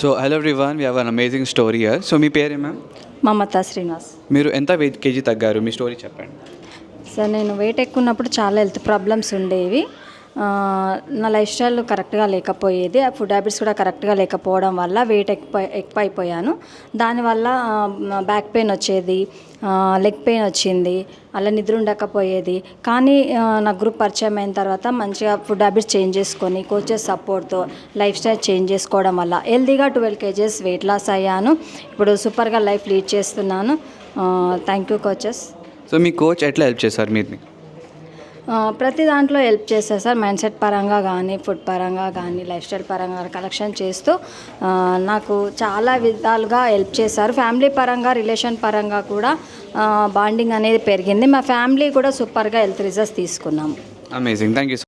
So hello everyone, we have an amazing story here. So మీ పేరే ma'am? Mamata Srinivas. మీరు ఎంత వెయిట్ కేజీ తగ్గారు? మీ స్టోరీ చెప్పండి. సార్, నేను వెయిట్ ఎక్కువ ఉన్నప్పుడు చాలా హెల్త్ ప్రాబ్లమ్స్ ఉండేవి. నా లైఫ్ స్టైల్ కరెక్ట్గా లేకపోయేది, ఫుడ్ హ్యాబిట్స్ కూడా కరెక్ట్గా లేకపోవడం వల్ల వెయిట్ ఎక్కువ అయిపోయాను. దానివల్ల బ్యాక్ పెయిన్ వచ్చేది, లెగ్ పెయిన్ వచ్చింది, అలా నిద్ర ఉండకపోయేది. కానీ నా గ్రూప్ పరిచయం అయిన తర్వాత మంచిగా ఫుడ్ హ్యాబిట్స్ చేంజ్ చేసుకొని కోచెస్ సపోర్ట్తో లైఫ్ స్టైల్ చేంజ్ చేసుకోవడం వల్ల హెల్తీగా 12 kgs వెయిట్ లాస్ అయ్యాను. ఇప్పుడు సూపర్గా లైఫ్ లీడ్ చేస్తున్నాను. Thank you coaches. So me coach ఎట్లా హెల్ప్ చేశారు మీరు? ప్రతి దాంట్లో హెల్ప్ చేస్తారు సార్. మైండ్ సెట్ పరంగా కానీ, ఫుడ్ పరంగా కానీ, లైఫ్ స్టైల్ పరంగా కలెక్షన్ చేస్తూ నాకు చాలా విధాలుగా హెల్ప్ చేశారు. ఫ్యామిలీ పరంగా, రిలేషన్ పరంగా కూడా బాండింగ్ అనేది పెరిగింది. మా ఫ్యామిలీ కూడా సూపర్గా హెల్త్ రిజల్ట్స్ తీసుకున్నాము. Amazing, thank you.